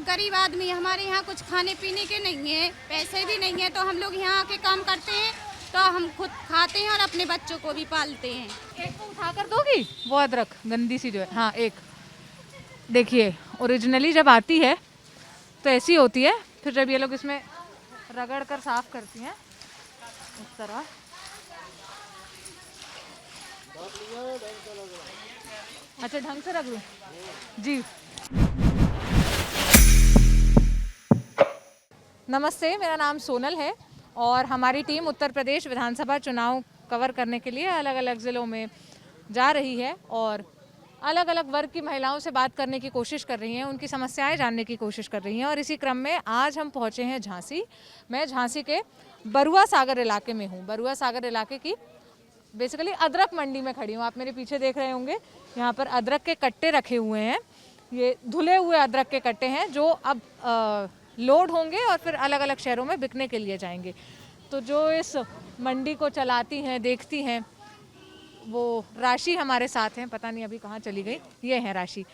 लोग गरीब आदमी, हमारे यहाँ कुछ खाने पीने के नहीं है, पैसे भी नहीं है, तो हम लोग यहाँ आके काम करते हैं, तो हम खुद खाते हैं और अपने बच्चों को भी पालते हैं। एक को उठा कर दोगी वो अदरक गंदी सी जो है, हाँ एक। देखिए ओरिजिनली जब आती है तो ऐसी होती है, फिर जब ये लोग इसमें रगड़ कर साफ करती हैं इस तरह। अच्छा ढंग से रख लूँ जी। नमस्ते, मेरा नाम सोनल है और हमारी टीम उत्तर प्रदेश विधानसभा चुनाव कवर करने के लिए अलग अलग ज़िलों में जा रही है और अलग अलग वर्ग की महिलाओं से बात करने की कोशिश कर रही हैं, उनकी समस्याएं जानने की कोशिश कर रही हैं। और इसी क्रम में आज हम पहुंचे हैं झांसी। मैं झांसी के बरुआ सागर इलाके में हूं। बरुआ सागर इलाके की बेसिकली अदरक मंडी में खड़ी हूँ। आप मेरे पीछे देख रहे होंगे, यहाँ पर अदरक के कट्टे रखे हुए हैं। ये धुले हुए अदरक के कट्टे हैं जो अब लोड होंगे और फिर अलग अलग शहरों में बिकने के लिए जाएंगे। तो जो इस मंडी को चलाती हैं, देखती हैं, वो राशि हमारे साथ हैं। पता नहीं अभी कहाँ चली गई। ये है राशि।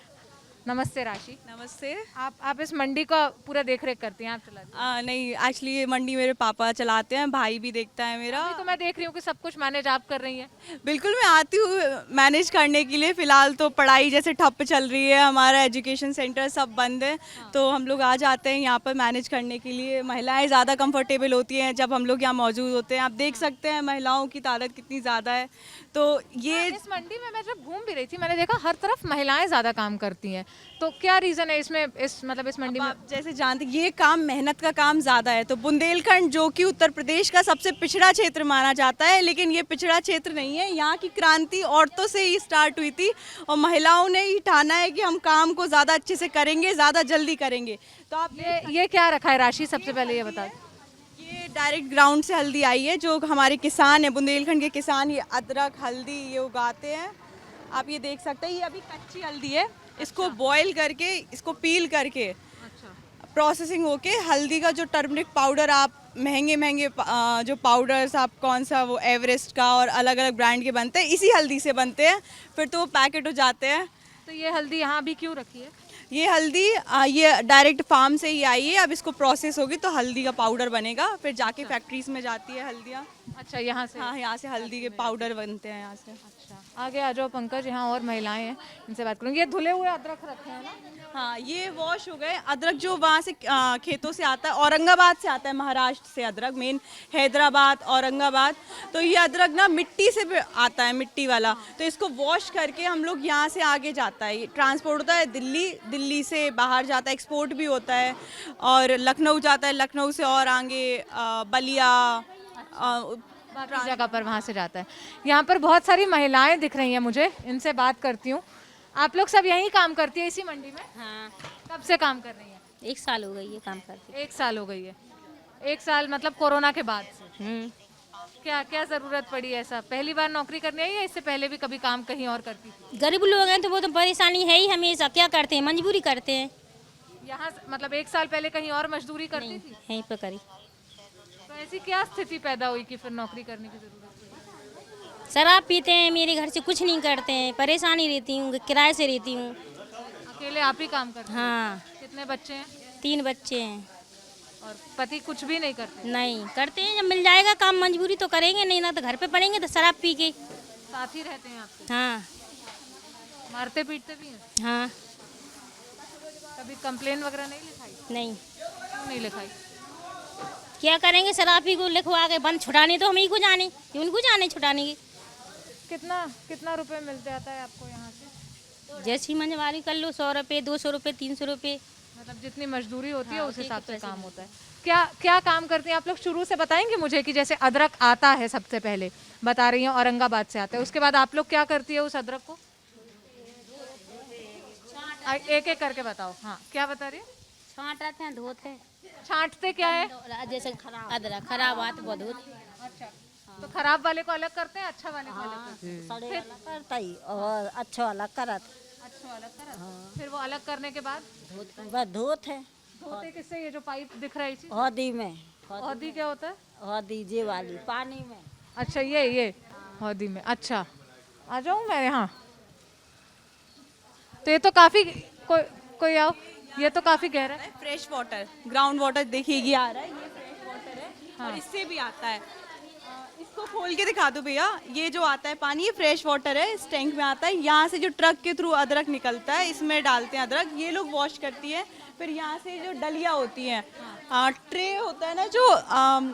नमस्ते राशि। नमस्ते। आप इस मंडी का पूरा देख रेख करती हैं, आप चलाती हैं? नहीं, एक्चुअली ये मंडी मेरे पापा चलाते हैं, भाई भी देखता है मेरा। अभी तो मैं देख रही हूँ कि सब कुछ मैनेज आप कर रही हैं। बिल्कुल, मैं आती हूँ मैनेज करने के लिए। फ़िलहाल तो पढ़ाई जैसे ठप चल रही है, हमारा एजुकेशन सेंटर सब बंद है, तो हम लोग आ जाते हैं यहाँ पर मैनेज करने के लिए। महिलाएं ज़्यादा कंफर्टेबल होती हैं जब हम लोग यहाँ मौजूद होते हैं। आप देख सकते हैं महिलाओं की तादाद कितनी ज़्यादा है। तो ये इस मंडी में मैं जब घूम भी रही थी, मैंने देखा हर तरफ महिलाएं ज़्यादा काम करती हैं। तो क्या रीज़न है इसमें, इस मंडी में? आप जैसे जानते हैं, ये काम मेहनत का काम ज़्यादा है। तो बुंदेलखंड जो कि उत्तर प्रदेश का सबसे पिछड़ा क्षेत्र माना जाता है, लेकिन ये पिछड़ा क्षेत्र नहीं है। यहाँ की क्रांति औरतों से ही स्टार्ट हुई थी और महिलाओं ने ही ठाना है कि हम काम को ज़्यादा अच्छे से करेंगे, ज़्यादा जल्दी करेंगे। तो आप ये क्या रखा है राशि, सबसे पहले ये बता। ये डायरेक्ट ग्राउंड से हल्दी आई है, जो हमारे किसान है, बुंदेलखंड के किसान ये अदरक हल्दी ये उगाते हैं। आप ये देख सकते हैं, ये अभी कच्ची हल्दी है। इसको बॉईल करके, इसको पील करके प्रोसेसिंग होके हल्दी का जो टर्मरिक पाउडर, आप महंगे महंगे जो पाउडर्स आप कौन सा वो एवरेस्ट का और अलग अलग ब्रांड के बनते हैं, इसी हल्दी से बनते हैं। फिर तो वो पैकेट हो जाते हैं। तो ये हल्दी यहाँ भी क्यों रखी है? ये हल्दी ये डायरेक्ट फार्म से ही आई है। अब इसको प्रोसेस होगी तो हल्दी का पाउडर बनेगा, फिर जाके फैक्ट्रीज में जाती है हल्दियाँ। अच्छा, यहाँ से? हाँ, यहाँ से हल्दी के पाउडर बनते हैं यहाँ से। अच्छा, आगे आ जाओ पंकज, यहाँ और महिलाएं हैं, इनसे बात करूँगी। ये धुले हुए अदरक रखे हैं ना? हाँ, ये वॉश हो गए अदरक जो वहाँ से खेतों से आता है, औरंगाबाद से आता है, महाराष्ट्र से अदरक, मेन हैदराबाद औरंगाबाद। तो ये अदरक ना मिट्टी से भी आता है, मिट्टी वाला। तो इसको वॉश करके हम लोग यहाँ से आगे जाता है, ट्रांसपोर्ट होता है दिल्ली, दिल्ली से बाहर जाता है, एक्सपोर्ट भी होता है, और लखनऊ जाता है, लखनऊ से और आगे बलिया बाकी जगह पर वहाँ से जाता है। यहाँ पर बहुत सारी महिलाएं दिख रही हैं मुझे, इनसे बात करती हूँ। आप लोग सब यहीं काम करती है इसी मंडी में? हाँ, कब से काम कर रही हैं? 1 साल हो गई है काम करते। 1 साल हो गई है। 1 साल मतलब कोरोना के बाद से? क्या क्या जरूरत पड़ी ऐसा? पहली बार नौकरी करने आई या इससे पहले भी कभी काम कहीं और करती थी? गरीब लोग हैं तो वो तो परेशानी है ही हमेशा। क्या करते हैं, मजबूरी करते हैं। यहाँ मतलब 1 साल पहले कहीं और मजदूरी करती थी? यहीं पर करी। तो ऐसी क्या स्थिति पैदा हुई कि फिर नौकरी करने की जरूरत पड़ी? शराब पीते हैं, मेरे घर से कुछ नहीं करते हैं, परेशानी रहती हूँ, किराए से रहती हूँ। अकेले आप ही काम करते हैं? हाँ, कितने बच्चे हैं? 3 बच्चे हैं। और पति कुछ भी नहीं करते? नहीं करते हैं, जब मिल जाएगा काम मजबूरी तो करेंगे, नहीं ना तो घर पे पड़ेंगे तो शराब पी के। साथ ही रहते हैं आपके? हाँ मारते पीटते भी हैं? हाँ। कभी कंप्लेन वगैरह नहीं लिखाई? नहीं, क्यों नहीं लिखाई? क्या करेंगे, शराबी को लिखवा के बंद छुड़ाने तो हम ही को जाने, उनको जाने छुड़ाने की। कितना कितना रुपए मिल जाता है आपको यहाँ से? जैसी मंजवारी कर लो, 100 रुपये, 200 रुपये, 300 रुपये। मतलब जितनी मजदूरी होती है हाँ, उस हिसाब से पैसे काम होता है। क्या क्या काम करती हैं आप लोग? शुरू से बताएंगे मुझे कि जैसे अदरक आता है, सबसे पहले बता रही हैं औरंगाबाद से आता है, उसके बाद आप लोग क्या करती है उस अदरक को? एक एक करके बताओ। हाँ, क्या बता रही है? छाँटते हैं, धोते हैं। छांटते क्या है? जैसे अदरक खराब आत बहुत होती। अच्छा, तो खराब वाले को अलग करते हैं, अच्छा वाले को अलग करते हैं? सड़े वाला करता ही और अच्छा वाला करत। अच्छा वाला करते, फिर वो अलग करने के बाद बस धोत है धोते किससे? ये जो पाइप दिख रहा है इसी? हौदी में। हौदी क्या होता है? हौदी जे वाली पानी में। अच्छा, ये हौदी में। अच्छा, आ जाऊँ मैं यहाँ? तो ये तो काफी कोई आओ। ये तो काफी गहरा है। फ्रेश वाटर, ग्राउंड वाटर देखिए ये आ रहा है, ये फ्रेश वाटर है और इससे भी आता है। इसको खोल के दिखा दो भैया, ये जो आता है पानी ये फ्रेश वाटर है, इस टैंक में आता है। यहाँ से जो ट्रक के थ्रू अदरक निकलता है, इसमें डालते हैं अदरक, ये लोग वॉश करती है। फिर यहाँ से जो डलिया होती है, ट्रे होता है ना जो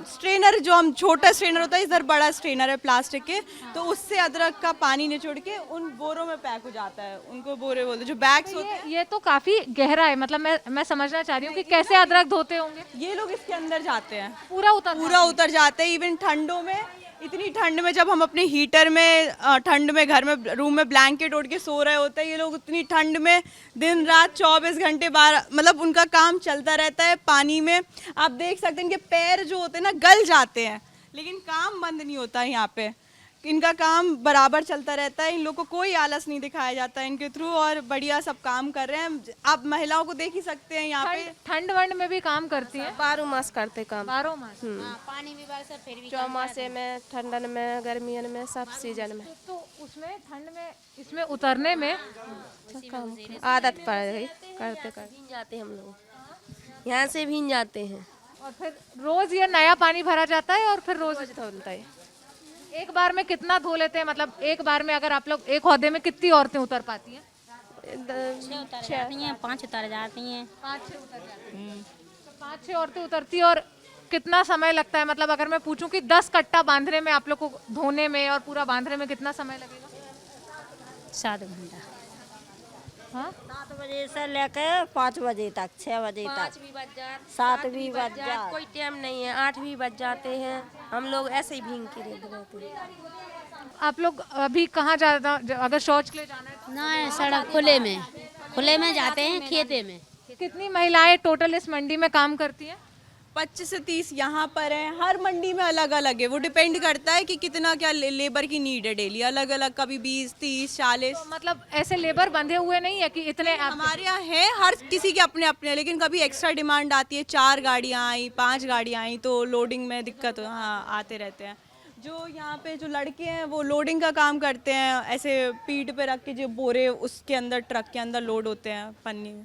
स्ट्रेनर, जो हम छोटा स्ट्रेनर होता है, इधर बड़ा स्ट्रेनर है प्लास्टिक के, तो उससे अदरक का पानी निचोड़ के उन बोरों में पैक हो जाता है। उनको बोरे बोलते हैं, जो बैग्स होते हैं। ये तो काफी गहरा है, मतलब मैं समझना चाह रही हूँ कि कैसे अदरक धोते होंगे। ये लोग इसके अंदर जाते हैं, पूरा उतर जाते हैं। इवन ठंडों में, इतनी ठंड में जब हम अपने हीटर में ठंड में घर में रूम में ब्लैंकेट ओढ़ के सो रहे होते हैं, ये लोग इतनी ठंड में दिन रात 24 घंटे मतलब उनका काम चलता रहता है पानी में। आप देख सकते हैं इनके पैर जो होते हैं ना गल जाते हैं, लेकिन काम बंद नहीं होता है यहाँ पे। इनका काम बराबर चलता रहता है, इन लोग को कोई आलस नहीं दिखाया जाता है इनके थ्रू, और बढ़िया सब काम कर रहे हैं। आप महिलाओं को देख ही सकते हैं यहाँ पे। ठंड वंड में भी काम करती है? 12 मास करते काम, 12 मास। पानी भी बरसा फिर भी चौमासे में, ठंडन में, गर्मियन में, सब सीजन में। तो उसमें ठंड में इसमें उतरने में काम आदत पड़ गई, करते करते भीग जाते हम लोग, यहाँ से भीग जाते हैं। और फिर रोज ये नया पानी भरा जाता है और फिर रोज धोता है। एक बार में कितना धो लेते हैं? मतलब एक बार में अगर आप लोग एक हौदे में कितनी औरतें उतर पाती हैं? 6 उतर जाती हैं, 5 उतर जाती हैं। 5-6 उतर जाती हैं। तो 5-6 औरतें उतरती हैं। और कितना समय लगता है? मतलब अगर मैं पूछूं कि 10 कट्टा बांधने में आप लोग को, धोने में और पूरा बांधने में कितना समय लगेगा? 7 घंटा। हाँ, 7 बजे से लेकर 5 बजे तक, 6 बजे तक, 5 भी बज जाए, 7 भी बज जाए, कोई टाइम नहीं है, 8 भी बज जाते हैं। हम लोग ऐसे ही भीग के रहते हैं। आप लोग अभी कहाँ जाना, अगर शौच के लिए जाना है तो? ना सड़क खुले में जाते हैं, खेते में। कितनी महिलाएं टोटल इस मंडी में काम करती हैं? 25 से 30 यहाँ पर है। हर मंडी में अलग अलग है, वो डिपेंड करता है कि कितना क्या लेबर की नीड है डेली, अलग अलग, कभी 20, 30, 40। तो मतलब ऐसे लेबर बंधे हुए नहीं है कि इतने हमारे यहाँ है, हर किसी के अपने अपने हैं, लेकिन कभी एक्स्ट्रा डिमांड आती है, 4 गाड़ियाँ आई, 5 गाड़ियाँ आई, तो लोडिंग में दिक्कत आते रहते हैं। जो यहाँ पे जो लड़के हैं वो लोडिंग का काम करते हैं, ऐसे पीठ पे रख के जो बोरे उसके अंदर, ट्रक के अंदर लोड होते हैं पन्नी में।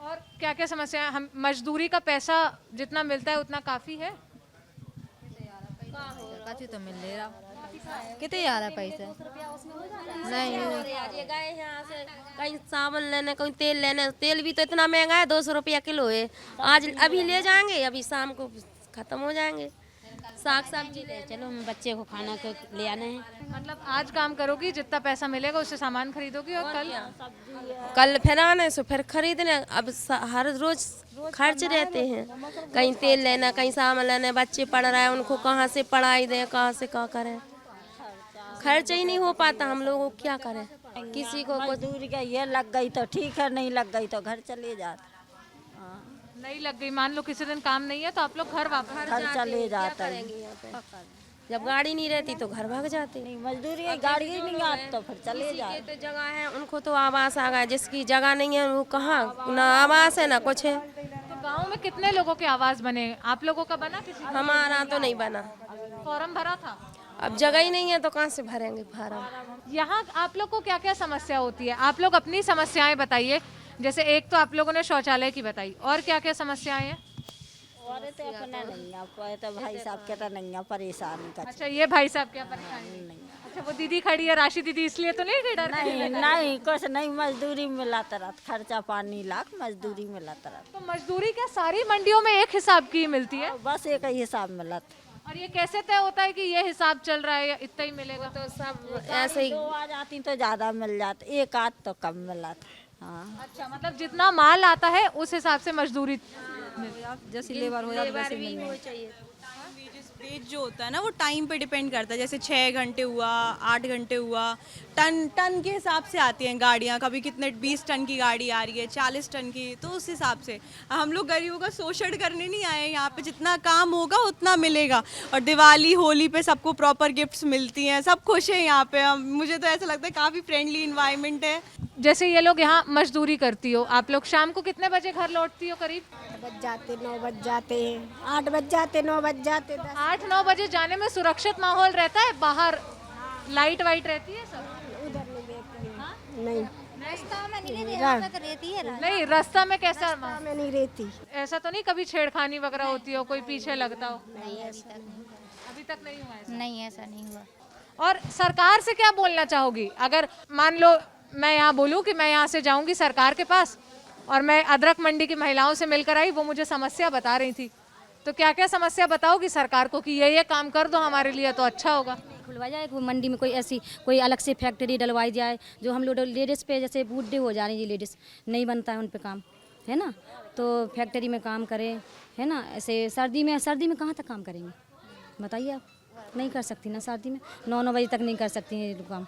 और क्या क्या समस्या है? हम मजदूरी का पैसा जितना मिलता है उतना काफी है? तो मिल ले रहा कितने आ रहा पैसा नहीं ये गए यहाँ से कहीं साबुन लेने, कहीं तेल लेने, तेल भी तो इतना महंगा है, 200 रुपया किलो है। आज अभी ले जाएंगे, अभी शाम को खत्म हो जाएंगे। साग सब्जी ले चलो हम बच्चे को खाना को ले आने हैं। मतलब आज काम करोगी, जितना पैसा मिलेगा उससे सामान खरीदोगी और कल फिर आने से फिर खरीदने। अब हर रोज खर्च रहते हैं, कहीं तेल लेना, कहीं सामान लेना, बच्चे पढ़ रहे हैं, उनको कहाँ से पढ़ाई दें, कहाँ से क्या करें, खर्च ही नहीं हो पाता। हम लोगों को क्या करें? किसी को मजदूरी का ये लग गई तो ठीक है, नहीं लग गई तो घर चले जाते, नहीं लग गई, मान लो किसी दिन काम नहीं है तो आप लोग घर वापस घर चले जाते हैं। जब गाड़ी नहीं रहती तो घर भाग जाते। नहीं मजदूरी है, गाड़ी ही नहीं आती तो फिर चले जाते। तो जगह है उनको तो आवास आ गया, जिसकी जगह नहीं है वो कहाँ, ना आवास है ना कुछ है। तो गांव में कितने लोगों के आवास बने? आप लोगों का बना? किसी हमारा तो नहीं बना, फॉर्म भरा था? अब जगह ही नहीं है तो कहाँ से भरेंगे फार्म। यहाँ आप लोग को क्या क्या समस्या होती है? आप लोग अपनी समस्याएं बताइए। जैसे एक तो आप लोगों ने शौचालय की बताई, और क्या क्या समस्याएं हैं? और तो अपना नहीं है, तो भाई साहब के तो नहीं है, परेशानी का। अच्छा, ये भाई साहब क्या परेशानी नहीं? अच्छा, वो दीदी खड़ी है, राशि दीदी, इसलिए तो नहीं डर? नहीं कुछ नहीं, मजदूरी मिला तरत, खर्चा पानी लाख मजदूरी मिला तरत। तो मजदूरी क्या सारी मंडियों में एक हिसाब की मिलती है? बस एक ही हिसाब मिला। और ये कैसे तय होता है कि ये हिसाब चल रहा है या इतना ही मिलेगा? तो सब ऐसे ही 2 आ जाती तो ज्यादा मिल जाता, 1 आध तो कम मिला। हाँ, अच्छा, मतलब जितना माल आता है उस हिसाब से मजदूरी जैसे लेबर हो जाती वैसे भी हो चाहिए। वेज जो होता है ना वो टाइम पे डिपेंड करता है, जैसे 6 घंटे हुआ, 8 घंटे हुआ, टन के हिसाब से आती हैं गाड़ियाँ। कभी कितने 20 टन की गाड़ी आ रही है, 40 टन की, तो उस हिसाब से हम लोग गरीबों का शोषण करने नहीं आए यहाँ पे। जितना काम होगा उतना मिलेगा, और दिवाली होली पे सबको प्रॉपर गिफ्ट्स मिलती हैं, सब खुश हैं यहाँ पे। मुझे तो ऐसा लगता है काफ़ी फ्रेंडली इन्वायरमेंट है। जैसे ये लोग यहाँ मजदूरी करती हो, आप लोग शाम को कितने बजे घर लौटती हो? करीब 9 बज जाते हैं, 8 बज जाते, 9 बज जाते, 8-9 बजे जाने में सुरक्षित माहौल रहता है? बाहर लाइट वाइट रहती है सब? उधर नहीं देखते हैं। नहीं रास्ता में नहीं रहती, रास्ता तो रहती है रास्ता। नहीं, रास्ता में कैसा में नहीं रहती। ऐसा तो नहीं कभी छेड़खानी वगैरह होती हो, कोई पीछे लगता हो? नहीं अभी तक नहीं, अभी तक नहीं हुआ ऐसा। नहीं ऐसा नहीं हुआ। और सरकार से क्या बोलना चाहोगी? अगर मान लो मैं यहाँ बोलूँ कि मैं यहाँ से जाऊँगी सरकार के पास और मैं अदरक मंडी की महिलाओं से मिलकर आई, वो मुझे समस्या बता रही थी, तो क्या क्या समस्या बताओगी सरकार को कि ये काम कर दो हमारे लिए तो अच्छा होगा? खुलवाया जाए कोई मंडी में, कोई ऐसी कोई अलग से फैक्ट्री डलवाई जाए, जो हम लोग लेडीज़ पे जैसे बूढ़े हो जा रही है लेडीज़, नहीं बनता है उन पे काम, है ना, तो फैक्ट्री में काम करें, है ना। ऐसे सर्दी में कहाँ तक काम करेंगे बताइए आप? नहीं कर सकती ना, सर्दी में 9 बजे तक नहीं कर सकती हैं ये काम।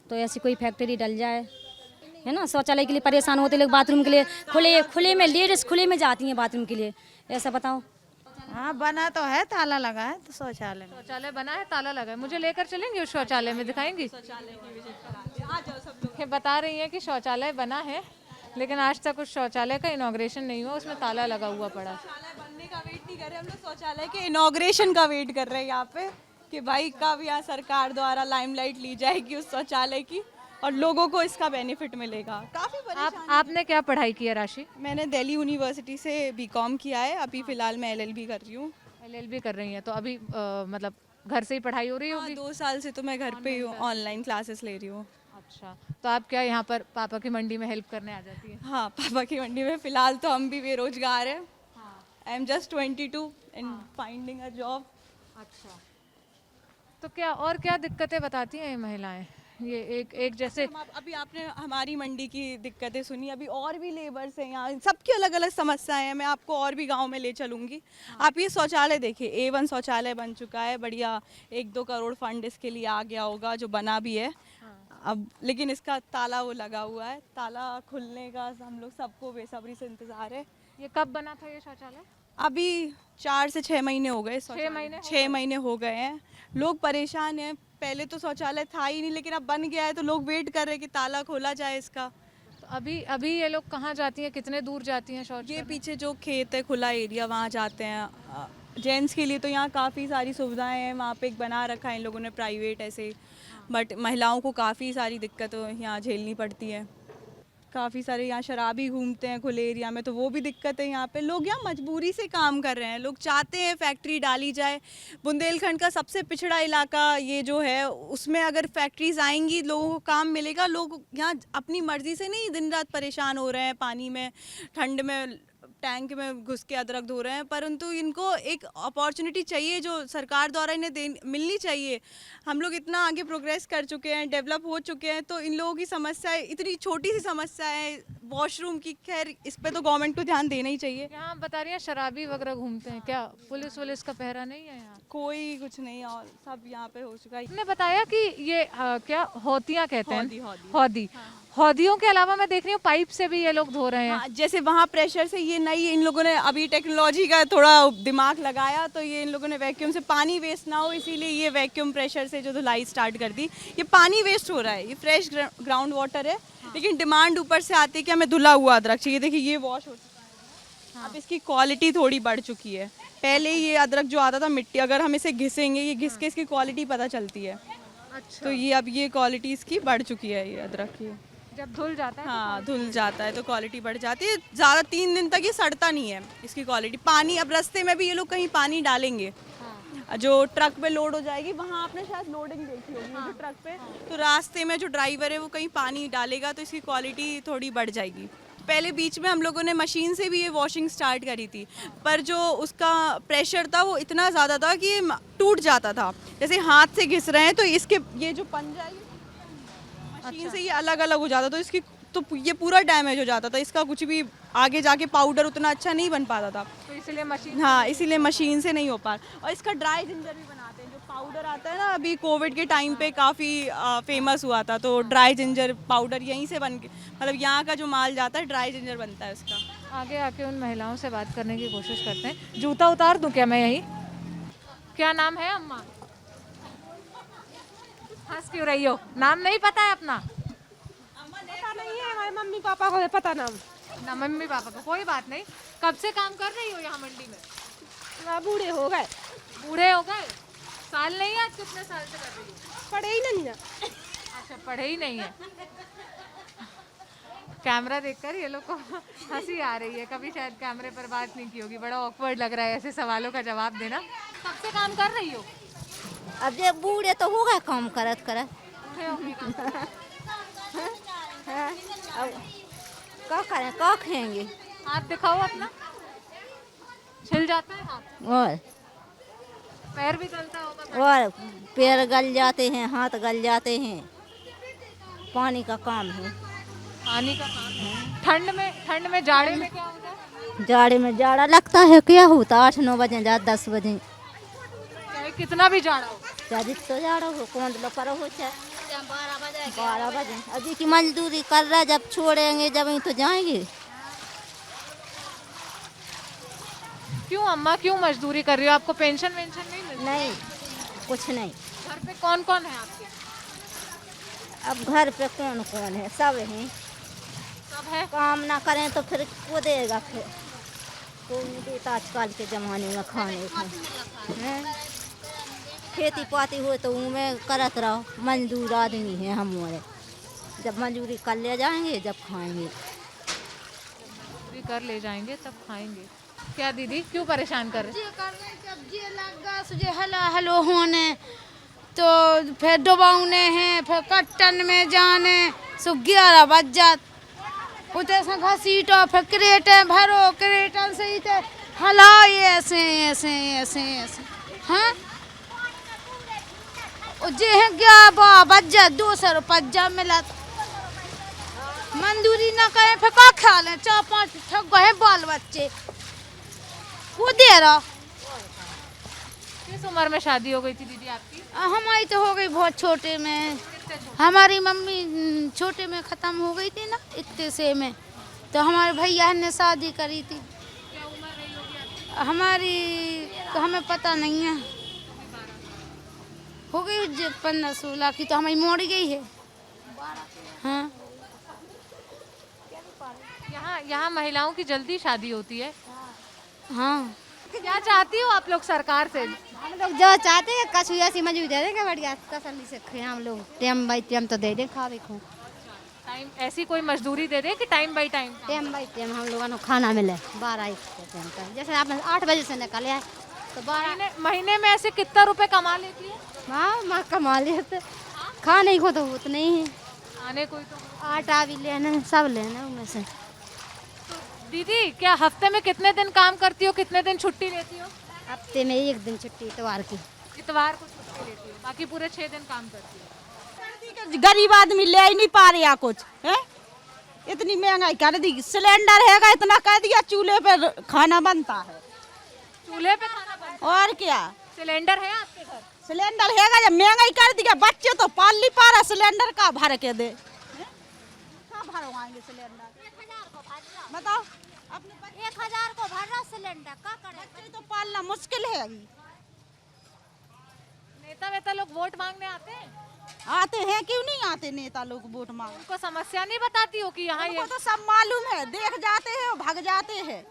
तो ऐसी कोई फैक्ट्री डल जाए, है ना। शौचालय के लिए परेशान होते लोग, बाथरूम के लिए खुले में लेडीज़ खुले में जाती हैं बाथरूम के लिए, ऐसा बताओ। हाँ बना तो है, ताला लगा है तो शौचालय में। शौचालय बना है, ताला लगा है, मुझे लेकर चलेंगे उस शौचालय में, दिखाएंगी? ये बता रही है कि शौचालय बना है लेकिन आज तक उस शौचालय का इनॉग्रेशन नहीं हुआ, उसमें ताला लगा हुआ पड़ा। शौचालय बनने का वेट नहीं कर रहे हम लोग, शौचालय के इनॉग्रेशन का वेट कर रहे हैं यहाँ पे कि भाई कब यहाँ सरकार द्वारा लाइमलाइट ली जाएगी उस शौचालय की और लोगों को इसका बेनिफिट मिलेगा। काफी आपने क्या पढ़ाई की है राशि? मैंने दिल्ली यूनिवर्सिटी से बीकॉम किया है, अभी फिलहाल मैं एलएलबी कर रही हूँ। LLB कर रही हैं, तो अभी मतलब घर से ही पढ़ाई हो रही हाँ, होगी? 2 साल से तो मैं घर पे ही हूँ, ऑनलाइन क्लासेस ले रही हूँ। अच्छा, तो आप क्या यहाँ पर पापा की मंडी में हेल्प करने आ जाती हैं? हाँ, पापा की मंडी में फिलहाल तो हम भी बेरोजगार हैं। I am just 22 and finding a job. अच्छा, तो क्या और क्या दिक्कतें बताती हैं ये महिलाएं? ये एक जैसे अभी आपने हमारी मंडी की दिक्कतें सुनी, अभी और भी लेबर्स हैं यहाँ, सबकी अलग अलग समस्याएं हैं। मैं आपको और भी गांव में ले चलूँगी। आप ये शौचालय देखिए, A1 शौचालय बन चुका है, बढ़िया 1-2 करोड़ फंड इसके लिए आ गया होगा, जो बना भी है अब, लेकिन इसका ताला वो लगा हुआ है। ताला खुलने का हम लोग सबको बेसब्री से इंतज़ार है। ये कब बना था ये शौचालय? अभी 4 से 6 महीने हो गए। 6 महीने हो गए हैं। लोग परेशान हैं। पहले तो शौचालय था ही नहीं, लेकिन अब बन गया है तो लोग वेट कर रहे हैं कि ताला खोला जाए इसका। तो अभी ये लोग कहाँ जाती हैं, कितने दूर जाती हैं शौच ये करने? पीछे जो खेत है, खुला एरिया, वहाँ जाते हैं। जेंट्स के लिए तो यहाँ काफ़ी सारी सुविधाएं हैं, वहाँ पे एक बना रखा है इन लोगों ने प्राइवेट ऐसे, बट महिलाओं को काफ़ी सारी दिक्कतें यहाँ झेलनी पड़ती है। काफ़ी सारे यहाँ शराबी घूमते हैं खुले एरिया में, तो वो भी दिक्कत है। यहाँ पे लोग यहाँ मजबूरी से काम कर रहे हैं, लोग चाहते हैं फैक्ट्री डाली जाए। बुंदेलखंड का सबसे पिछड़ा इलाका ये जो है, उसमें अगर फैक्ट्रीज आएंगी लोगों को काम मिलेगा। लोग यहाँ अपनी मर्जी से नहीं दिन रात परेशान हो रहे हैं, पानी में ठंड में टैंक में घुस के अदरक धो रहे हैं, परंतु इनको एक अपॉर्चुनिटी चाहिए जो सरकार द्वारा इन्हें मिलनी चाहिए। हम लोग इतना आगे प्रोग्रेस कर चुके हैं, डेवलप हो चुके हैं, तो इन लोगों की समस्या इतनी छोटी सी समस्या है वॉशरूम की, खैर इस पे तो गवर्नमेंट को ध्यान देना ही चाहिए। यहाँ आप बता रही हैं शराबी वगैरह घूमते हैं, क्या पुलिस का पहरा नहीं है यहाँ? कोई कुछ नहीं, और सब यहाँ पे हो चुका है। आपने बताया कि ये क्या हौदियाँ कहते हैं? हौदी। हौदियों के अलावा मैं देख रही हूँ पाइप से भी ये लोग धो रहे हैं। हाँ, जैसे वहाँ प्रेशर से, ये नई इन लोगों ने अभी टेक्नोलॉजी का थोड़ा दिमाग लगाया, तो ये इन लोगों ने वैक्यूम से पानी वेस्ट ना हो, इसीलिए ये वैक्यूम प्रेशर से जो धुलाई स्टार्ट कर दी। ये पानी वेस्ट हो रहा है, ये फ्रेश ग्राउंड वाटर है, लेकिन डिमांड ऊपर से आती है कि हमें धुला हुआ अदरक चाहिए। देखिए ये वॉश हो चुका है, अब इसकी क्वालिटी थोड़ी बढ़ चुकी है। पहले ये अदरक जो आता था मिट्टी, अगर हम इसे घिसेंगे, ये घिस के इसकी क्वालिटी पता चलती है। तो ये अब ये क्वालिटी इसकी बढ़ चुकी है, ये अदरक की जब धुल जाता है हाँ धुल जाता है तो क्वालिटी बढ़ जाती है। ज़्यादा 3 दिन तक ये सड़ता नहीं है इसकी क्वालिटी। पानी अब रास्ते में भी ये लोग कहीं पानी डालेंगे, जो ट्रक पे लोड हो जाएगी, वहाँ आपने शायद लोडिंग देखी होगी जो ट्रक पे, तो रास्ते में जो ड्राइवर है वो कहीं पानी डालेगा तो इसकी क्वालिटी थोड़ी बढ़ जाएगी। पहले बीच में हम लोगों ने मशीन से भी ये वॉशिंग स्टार्ट करी थी, पर जो उसका प्रेशर था वो इतना ज़्यादा था कि ये टूट जाता था। जैसे हाथ से घिस रहे हैं तो इसके ये जो पंजा है मशीन से ये अलग अलग हो जाता, तो इसकी तो ये पूरा डैमेज हो जाता था। इसका कुछ भी आगे जाके पाउडर उतना अच्छा नहीं बन पाता था, तो इसलिए मशीन, हाँ इसीलिए मशीन से नहीं हो पा। और इसका ड्राई जिंजर भी बनाते हैं, जो पाउडर आता है ना, अभी कोविड के टाइम पे काफ़ी फेमस हुआ था, तो ड्राई जिंजर पाउडर यहीं से बन के, मतलब यहाँ का जो माल जाता है ड्राई जिंजर बनता है उसका। आगे आके उन महिलाओं से बात करने की कोशिश करते हैं। जूता उतार दूं क्या मैं यही? क्या नाम है अम्मा? हंस क्यों रही हो? नाम नहीं पता है अपना? पता नहीं है, हमारे मम्मी पापा को है पता नाम। ना मम्मी पापा को, कोई बात नहीं। कब से काम कर रही हो यहाँ मंडी में? बूढ़े हो गए। बूढ़े हो गए? साल नहीं है, आज कितने साल से कर रही हो? पढ़े ही नहीं ना। अच्छा, पढ़े ही नहीं है। कैमरा देखकर ये लोग को हंसी आ रही है। कभी शायद कैमरे पर बात नहीं की होगी, बड़ा ऑकवर्ड लग रहा है ऐसे सवालों का जवाब देना। कब से काम कर रही हो? अब जे बूढ़े तो हो गए काम करत करत। अब क्या करें, क्या खाएंगे? हाथ दिखाओ अपना। छिल जाता है हाथ? और पैर भी गलता होगा? और पैर गल जाते हैं, हाथ गल जाते हैं। पानी का काम है। पानी का काम है। ठंड में जाड़े में क्या होता है? जाड़े में जाड़ा लगता है, क्या होता 8-9 बजे जा 10 बजे, चाहे कितना भी जाड़ा हो। चाहे तो जाड़ा हो, कौन पर हो चाहे 12 बजे। अभी की मजदूरी कर रहा है, जब छोड़ेंगे जब ही तो जाएंगे। क्यों अम्मा, क्यों मजदूरी कर रही हो? आपको पेंशन वेंशन नहीं मिलती? नहीं, कुछ नहीं। घर पे कौन कौन है आपके? अब घर पे कौन कौन है? सब हैं। सब है। काम ना करें तो फिर को देगा? फिर कोई नहीं देता आजकल के ज़माने में खाने को। हैं? खेती पाती हो तो उनमें करत रहो। मजदूर आदमी है हमारे, जब मजदूरी कर ले जाएंगे जब खाएंगे। मजदूरी कर ले जाएंगे तब खाएंगे। क्या दीदी, क्यों परेशान कर रहे? हेलो होने तो फिर डुबाने हैं, फिर कट्टन में जाने सो 11 बज जात। उधर से घसीटो, फिर क्रेटें भरो, क्रेटन से ही तो हलाओ ऐसे ऐसे ऐसे ऐसे। हाँ जे है 11 बज जात, 200 रुपया मिला। मंजूरी ना करें फिर का ख्याल है? 4-5 ठग गए बाल बच्चे वो दे रहा। किस उम्र में शादी हो गई थी दीदी आपकी? हमारी तो हो गई बहुत छोटे में। हमारी मम्मी छोटे में ख़त्म हो गई थी ना, इतने से में। तो हमारे भैया ने शादी करी थी। क्या उम्र रही होगी आपकी? हमारी तो हमें पता नहीं है, हो गई 15-16 की। तो हमारी मोड़ गई है। हाँ, यहाँ महिलाओं की जल्दी शादी होती है। हाँ। क्या चाहती हो आप लोग सरकार से? हम लोग जो चाहते हैं कछु ऐसी मजबूरी दे देंगे, बढ़िया तसल्ली से खाएं हम लोग। टाइम बाई टाइम तो दे दें खावे को। टाइम ऐसी कोई मजदूरी दे दे कि time by time? Time by time हम लोगों को खाना मिले 12-1 टाइम पर। जैसे आपने 8 बजे से निकले हैं तो 12 महीने में ऐसे कितना रुपए कमा लेती है? माँ कमा लेते। खाने को तो होता नहीं है, आने कोई तो। आटा भी लेना सब लेना उनमें से। दीदी, क्या हफ्ते में कितने दिन काम करती हो, कितने दिन छुट्टी लेती हो? हफ्ते में 1 दिन छुट्टी इतवार की। इतवार को छुट्टी लेती हो, बाकी पूरे 6 दिन काम करती हो। गरीब आदमी ले ही नहीं पा रहा कुछ है। इतनी महंगाई कर दी, सिलेंडर हैगा इतना कर दिया, चूल्हे पे खाना बनता है। चूल्हे पे खाना बनता और क्या? सिलेंडर है आपके घर? सिलेंडर हैगा, जब महंगाई कर दिया बच्चे तो पाल नहीं पा रहा, सिलेंडर का भर के दे। कहाँ भरवाएंगे सिलेंडर? बताओ, अपने 1000 को भर रहा सिलेंडर का करे? बच्चे तो पालना मुश्किल है। नेता वेता लोग वोट मांगने आते हैं? आते हैं, क्यों नहीं आते नेता लोग वोट मांग? उनको समस्या नहीं बताती हो कि यहाँ उनको ये? तो सब मालूम है, देख जाते हैं और भाग जाते हैं।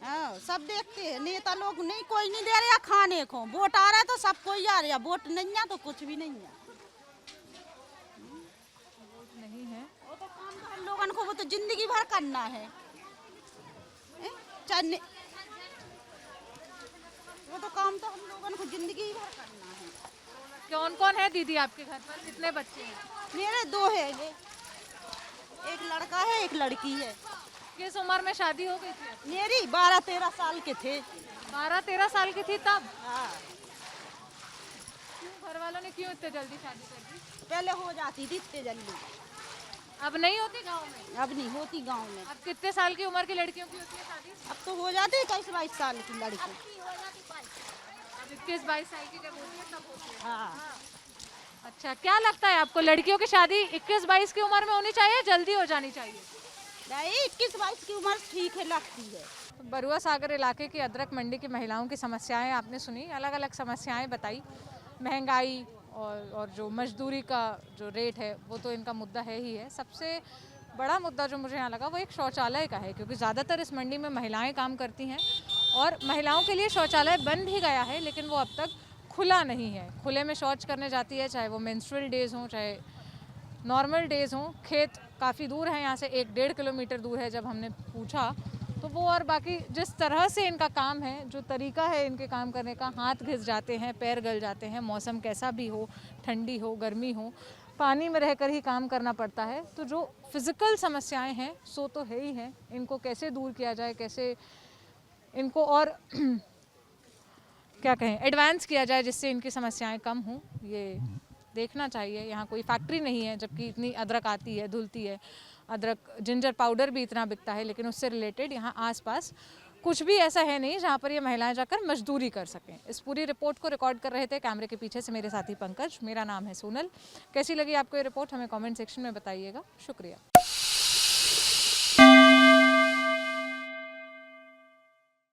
हाँ, सब देखते हैं। नेता लोग नहीं, कोई नहीं दे रहा खाने को। वोट आ रहा है तो सब कोई आ रहा, वोट नहीं है तो कुछ भी नहीं है। वोट नहीं है वो तो काम तो हम लोगों को वो तो जिंदगी भर करना है। चाहे वो तो काम तो हम लोगों को जिंदगी भर करना है। कौन कौन है दीदी आपके घर पर? कितने बच्चे हैं? मेरे 2 है, एक लड़का है एक लड़की है। किस उम्र में शादी हो गई थी? मेरी 12-13 साल के थे। 12-13 साल की थी तब? हाँ। क्यों घर वालों ने क्यों इतने जल्दी शादी कर दी? पहले हो जाती थी इतने जल्दी, अब नहीं होती गांव में? अब नहीं होती गांव में। अब कितने साल की उम्र की लड़कियों की होती है शादी? अब तो हो जाती है 21-22 साल की लड़की। अब 21-22 साल की जब होती है तब होती है। हाँ। अच्छा, क्या लगता है आपको, लड़कियों की शादी 21-22 की उम्र में होनी चाहिए, जल्दी हो जानी चाहिए? नहीं, 21-22 की उम्र ठीक है लगती है। बरुआ सागर इलाके की अदरक मंडी की महिलाओं की समस्याएं आपने सुनी, अलग अलग समस्याएं बताई। महंगाई और जो मजदूरी का जो रेट है वो तो इनका मुद्दा है ही है। सबसे बड़ा मुद्दा जो मुझे यहाँ लगा वो एक शौचालय का है, क्योंकि ज़्यादातर इस मंडी में महिलाएं काम करती हैं और महिलाओं के लिए शौचालय बन भी गया है, लेकिन वो अब तक खुला नहीं है। खुले में शौच करने जाती है, चाहे वो मेंस्ट्रुअल डेज़ हों, चाहे नॉर्मल डेज़ हों, खेत काफ़ी दूर है यहाँ से, 1-1.5 किलोमीटर दूर है जब हमने पूछा तो वो, और बाकी जिस तरह से इनका काम है, जो तरीका है इनके काम करने का, हाथ घिस जाते हैं, पैर गल जाते हैं, मौसम कैसा भी हो, ठंडी हो गर्मी हो, पानी में रहकर ही काम करना पड़ता है। तो जो फिज़िकल समस्याएं हैं सो तो है ही हैं, इनको कैसे दूर किया जाए, कैसे इनको और क्या कहें एडवांस किया जाए जिससे इनकी समस्याएं कम हों, ये देखना चाहिए। यहाँ कोई फैक्ट्री नहीं है जबकि इतनी अदरक आती है, धुलती है अदरक, जिंजर पाउडर भी इतना बिकता है, लेकिन उससे रिलेटेड यहाँ आसपास कुछ भी ऐसा है नहीं जहाँ पर ये महिलाएं जाकर मजदूरी कर सकें। इस पूरी रिपोर्ट को रिकॉर्ड कर रहे थे कैमरे के पीछे से मेरे साथी पंकज। मेरा नाम है सोनल। कैसी लगी आपको ये रिपोर्ट हमें कमेंट सेक्शन में बताइएगा। शुक्रिया।